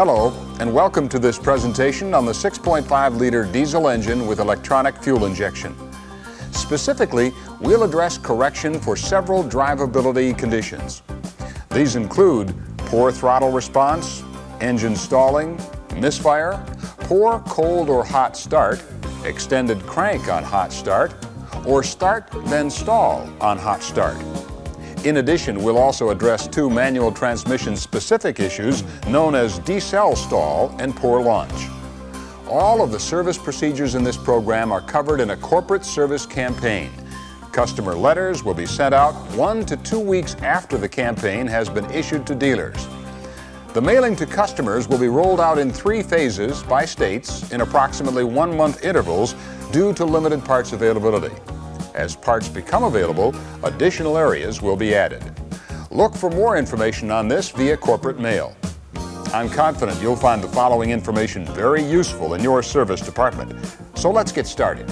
Hello, and welcome to this presentation on the 6.5-liter diesel engine with electronic fuel injection. Specifically, we'll address correction for several drivability conditions. These include poor throttle response, engine stalling, misfire, poor cold or hot start, extended crank on hot start, or start then stall on hot start. In addition, we'll also address two manual transmission specific issues known as decel stall and poor launch. All of the service procedures in this program are covered in a corporate service campaign. Customer letters will be sent out 1 to 2 weeks after the campaign has been issued to dealers. The mailing to customers will be rolled out in 3 phases by states in approximately 1-month intervals due to limited parts availability. As parts become available, additional areas will be added. Look for more information on this via corporate mail. I'm confident you'll find the following information very useful in your service department. So let's get started.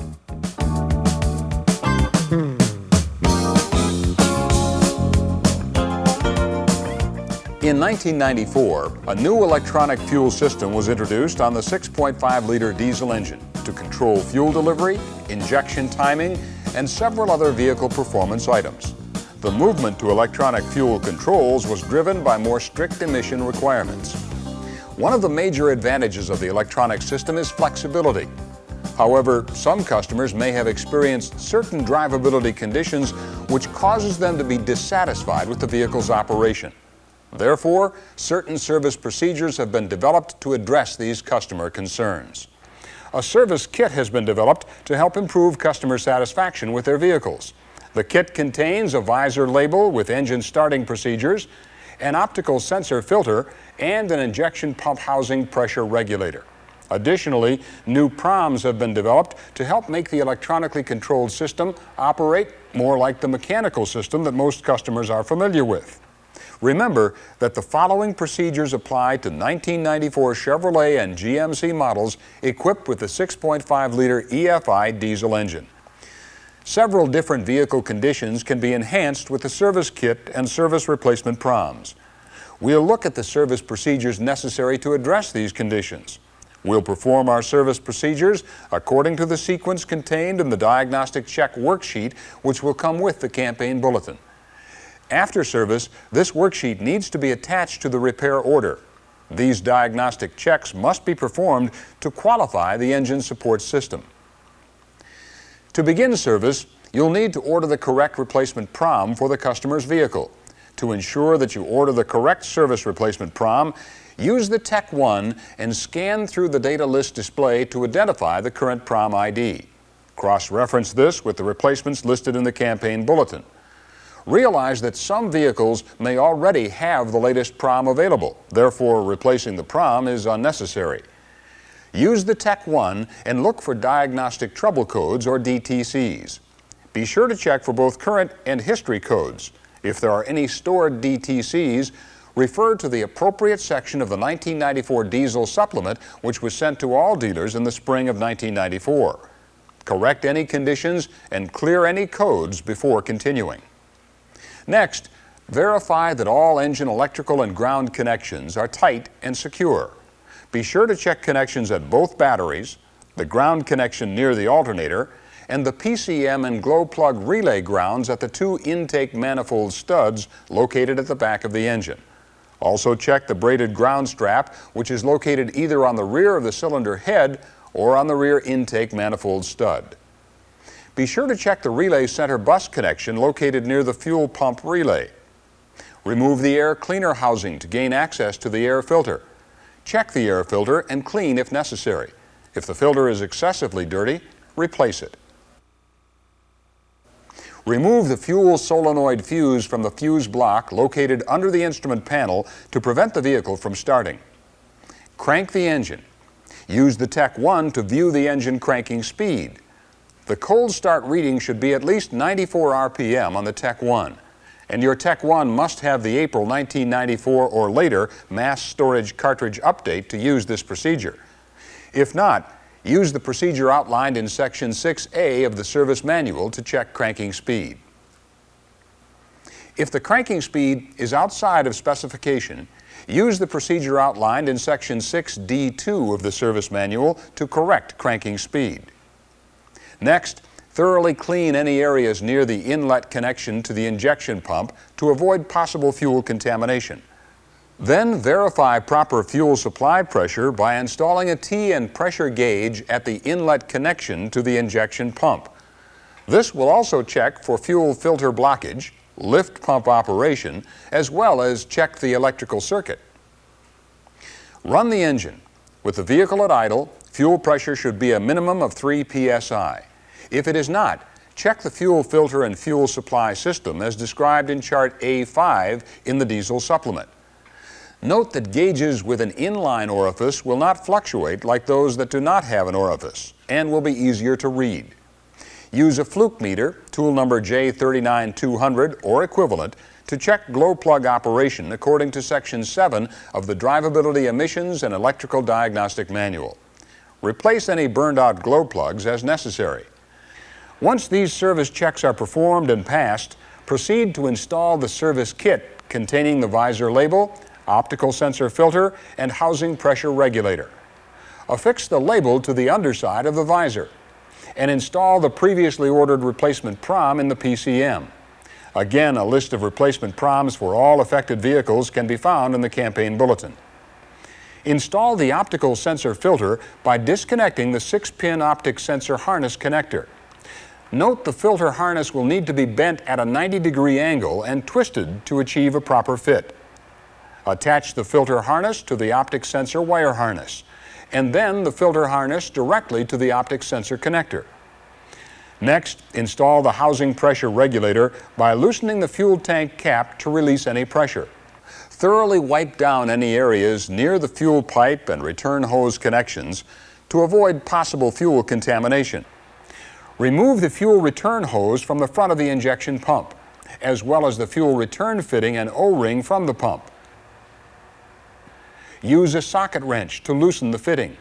In 1994, a new electronic fuel system was introduced on the 6.5-liter diesel engine to control fuel delivery, injection timing, and several other vehicle performance items. The movement to electronic fuel controls was driven by more strict emission requirements. One of the major advantages of the electronic system is flexibility. However, some customers may have experienced certain drivability conditions which causes them to be dissatisfied with the vehicle's operation. Therefore, certain service procedures have been developed to address these customer concerns. A service kit has been developed to help improve customer satisfaction with their vehicles. The kit contains a visor label with engine starting procedures, an optical sensor filter, and an injection pump housing pressure regulator. Additionally, new proms have been developed to help make the electronically controlled system operate more like the mechanical system that most customers are familiar with. Remember that the following procedures apply to 1994 Chevrolet and GMC models equipped with the 6.5-liter EFI diesel engine. Several different vehicle conditions can be enhanced with the service kit and service replacement proms. We'll look at the service procedures necessary to address these conditions. We'll perform our service procedures according to the sequence contained in the Diagnostic Check worksheet, which will come with the campaign bulletin. After service, this worksheet needs to be attached to the repair order. These diagnostic checks must be performed to qualify the engine support system. To begin service, you'll need to order the correct replacement prom for the customer's vehicle. To ensure that you order the correct service replacement prom, use the Tech 1 and scan through the data list display to identify the current prom ID. Cross-reference this with the replacements listed in the campaign bulletin. Realize that some vehicles may already have the latest prom available, therefore replacing the prom is unnecessary. Use the Tech 1 and look for diagnostic trouble codes or DTCs. Be sure to check for both current and history codes. If there are any stored DTCs, refer to the appropriate section of the 1994 diesel supplement which was sent to all dealers in the spring of 1994. Correct any conditions and clear any codes before continuing. Next, verify that all engine electrical and ground connections are tight and secure. Be sure to check connections at both batteries, the ground connection near the alternator, and the PCM and glow plug relay grounds at the 2 intake manifold studs located at the back of the engine. Also check the braided ground strap, which is located either on the rear of the cylinder head or on the rear intake manifold stud. Be sure to check the relay center bus connection located near the fuel pump relay. Remove the air cleaner housing to gain access to the air filter. Check the air filter and clean if necessary. If the filter is excessively dirty, replace it. Remove the fuel solenoid fuse from the fuse block located under the instrument panel to prevent the vehicle from starting. Crank the engine. Use the Tech 1 to view the engine cranking speed. The cold start reading should be at least 94 RPM on the Tech 1, and your Tech 1 must have the April 1994 or later mass storage cartridge update to use this procedure. If not, use the procedure outlined in Section 6A of the service manual to check cranking speed. If the cranking speed is outside of specification, use the procedure outlined in Section 6D2 of the service manual to correct cranking speed. Next, thoroughly clean any areas near the inlet connection to the injection pump to avoid possible fuel contamination. Then verify proper fuel supply pressure by installing a T and pressure gauge at the inlet connection to the injection pump. This will also check for fuel filter blockage, lift pump operation, as well as check the electrical circuit. Run the engine. With the vehicle at idle, fuel pressure should be a minimum of 3 psi. If it is not, check the fuel filter and fuel supply system as described in Chart A5 in the diesel supplement. Note that gauges with an inline orifice will not fluctuate like those that do not have an orifice and will be easier to read. Use a fluke meter, tool number J39200 or equivalent, to check glow plug operation according to Section 7 of the Driveability Emissions and Electrical Diagnostic Manual. Replace any burned out glow plugs as necessary. Once these service checks are performed and passed, proceed to install the service kit containing the visor label, optical sensor filter, and housing pressure regulator. Affix the label to the underside of the visor and install the previously ordered replacement prom in the PCM. Again, a list of replacement proms for all affected vehicles can be found in the campaign bulletin. Install the optical sensor filter by disconnecting the 6-pin optic sensor harness connector. Note the filter harness will need to be bent at a 90-degree angle and twisted to achieve a proper fit. Attach the filter harness to the optic sensor wire harness, and then the filter harness directly to the optic sensor connector. Next, install the housing pressure regulator by loosening the fuel tank cap to release any pressure. Thoroughly wipe down any areas near the fuel pipe and return hose connections to avoid possible fuel contamination. Remove the fuel return hose from the front of the injection pump, as well as the fuel return fitting and O-ring from the pump. Use a socket wrench to loosen the fitting.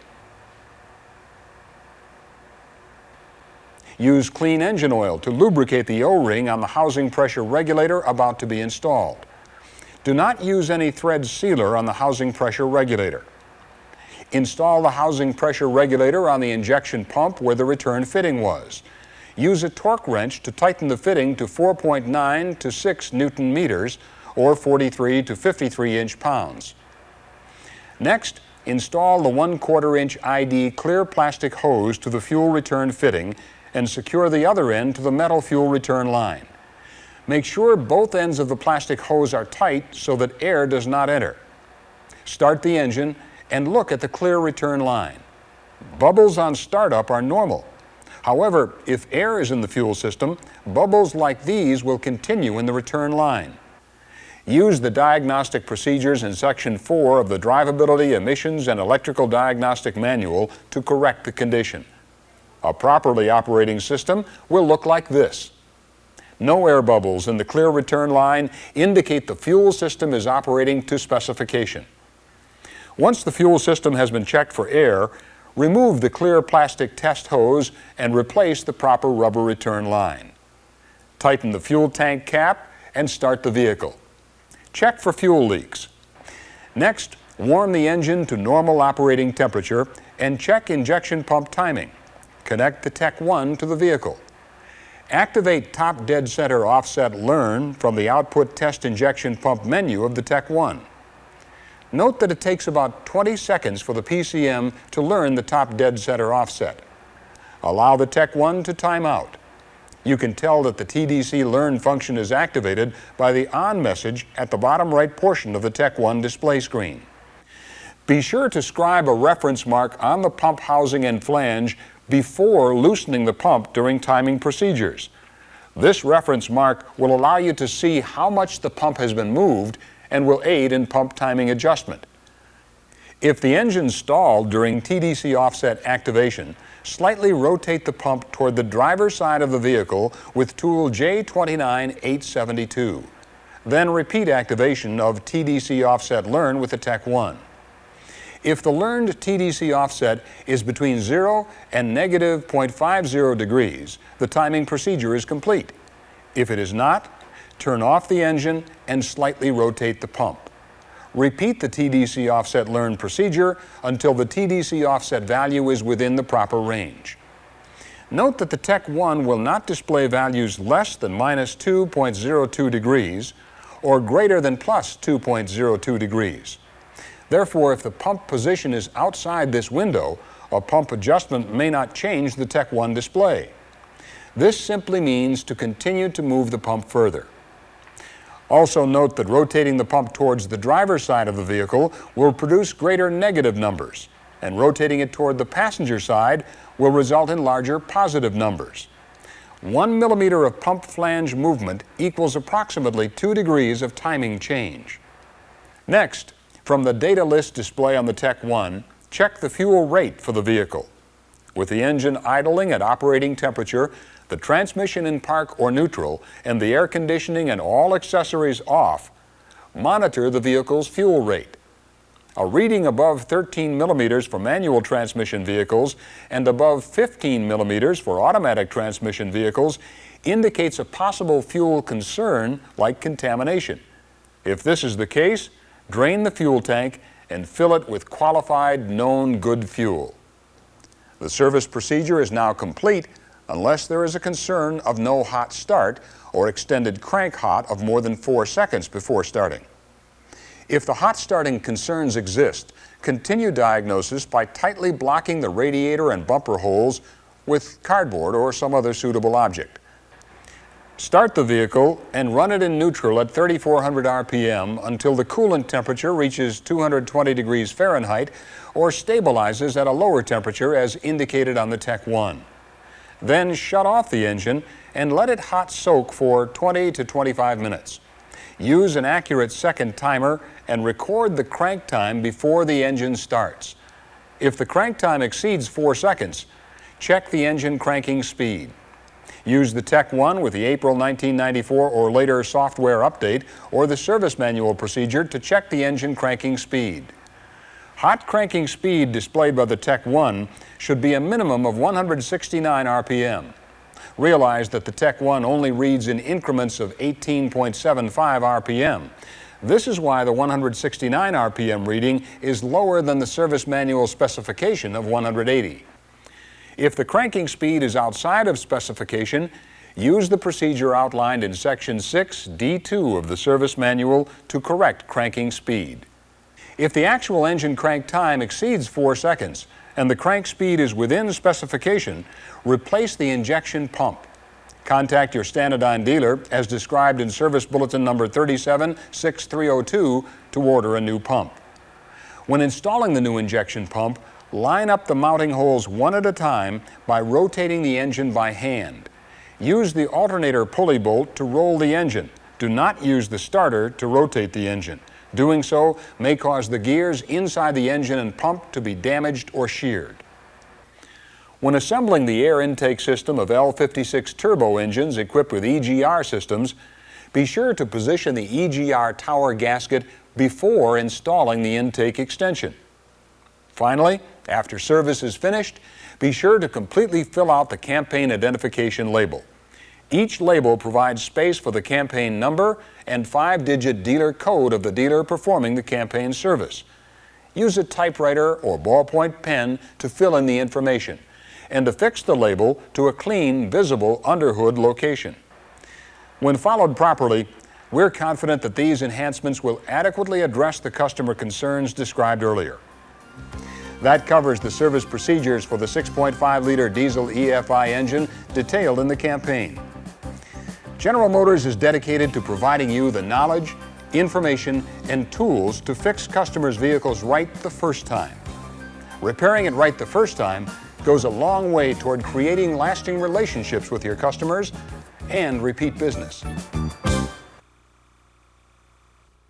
Use clean engine oil to lubricate the O-ring on the housing pressure regulator about to be installed. Do not use any thread sealer on the housing pressure regulator. Install the housing pressure regulator on the injection pump where the return fitting was. Use a torque wrench to tighten the fitting to 4.9 to 6 Newton meters or 43 to 53 inch-pounds. Next, install the 1/4 inch ID clear plastic hose to the fuel return fitting and secure the other end to the metal fuel return line. Make sure both ends of the plastic hose are tight so that air does not enter. Start the engine and look at the clear return line. Bubbles on startup are normal. However, if air is in the fuel system, bubbles like these will continue in the return line. Use the diagnostic procedures in Section 4 of the Driveability, Emissions, and Electrical Diagnostic Manual to correct the condition. A properly operating system will look like this. No air bubbles in the clear return line indicate the fuel system is operating to specification. Once the fuel system has been checked for air, remove the clear plastic test hose and replace the proper rubber return line. Tighten the fuel tank cap and start the vehicle. Check for fuel leaks. Next, warm the engine to normal operating temperature and check injection pump timing. Connect the Tech 1 to the vehicle. Activate top dead center offset learn from the output test injection pump menu of the Tech 1. Note that it takes about 20 seconds for the PCM to learn the top dead center offset. Allow the Tech 1 to time out. You can tell that the TDC Learn function is activated by the ON message at the bottom right portion of the Tech 1 display screen. Be sure to scribe a reference mark on the pump housing and flange before loosening the pump during timing procedures. This reference mark will allow you to see how much the pump has been moved and will aid in pump timing adjustment. If the engine stalled during TDC offset activation, slightly rotate the pump toward the driver's side of the vehicle with tool J29872. Then repeat activation of TDC offset learn with the Tech 1. If the learned TDC offset is between 0 and -0.50 degrees, the timing procedure is complete. If it is not, turn off the engine and slightly rotate the pump. Repeat the TDC offset learn procedure until the TDC offset value is within the proper range. Note that the Tech 1 will not display values less than minus 2.02 degrees or greater than plus 2.02 degrees. Therefore, if the pump position is outside this window, a pump adjustment may not change the Tech 1 display. This simply means to continue to move the pump further. Also note that rotating the pump towards the driver's side of the vehicle will produce greater negative numbers, and rotating it toward the passenger side will result in larger positive numbers. 1 millimeter of pump flange movement equals approximately 2 degrees of timing change. Next, from the data list display on the Tech 1, check the fuel rate for the vehicle. With the engine idling at operating temperature, the transmission in park or neutral, and the air conditioning and all accessories off, monitor the vehicle's fuel rate. A reading above 13 millimeters for manual transmission vehicles and above 15 millimeters for automatic transmission vehicles indicates a possible fuel concern like contamination. If this is the case, drain the fuel tank and fill it with qualified, known good fuel. The service procedure is now complete unless there is a concern of no hot start or extended crank hot of more than 4 seconds before starting. If the hot starting concerns exist, continue diagnosis by tightly blocking the radiator and bumper holes with cardboard or some other suitable object. Start the vehicle and run it in neutral at 3,400 RPM until the coolant temperature reaches 220 degrees Fahrenheit or stabilizes at a lower temperature as indicated on the Tech 1. Then shut off the engine and let it hot soak for 20 to 25 minutes. Use an accurate second timer and record the crank time before the engine starts. If the crank time exceeds 4 seconds, check the engine cranking speed. Use the Tech 1 with the April 1994 or later software update or the service manual procedure to check the engine cranking speed. Hot cranking speed displayed by the Tech 1 should be a minimum of 169 RPM. Realize that the Tech 1 only reads in increments of 18.75 RPM. This is why the 169 RPM reading is lower than the service manual specification of 180. If the cranking speed is outside of specification, use the procedure outlined in Section 6D2 of the service manual to correct cranking speed. If the actual engine crank time exceeds 4 seconds and the crank speed is within specification, replace the injection pump. Contact your Stanadyne dealer as described in Service Bulletin number 376302 to order a new pump. When installing the new injection pump, line up the mounting holes one at a time by rotating the engine by hand. Use the alternator pulley bolt to roll the engine. Do not use the starter to rotate the engine. Doing so may cause the gears inside the engine and pump to be damaged or sheared. When assembling the air intake system of L56 turbo engines equipped with EGR systems, be sure to position the EGR tower gasket before installing the intake extension. Finally, after service is finished, be sure to completely fill out the campaign identification label. Each label provides space for the campaign number and 5-digit dealer code of the dealer performing the campaign service. Use a typewriter or ballpoint pen to fill in the information and affix the label to a clean, visible underhood location. When followed properly, we're confident that these enhancements will adequately address the customer concerns described earlier. That covers the service procedures for the 6.5-liter diesel EFI engine detailed in the campaign. General Motors is dedicated to providing you the knowledge, information, and tools to fix customers' vehicles right the first time. Repairing it right the first time goes a long way toward creating lasting relationships with your customers and repeat business.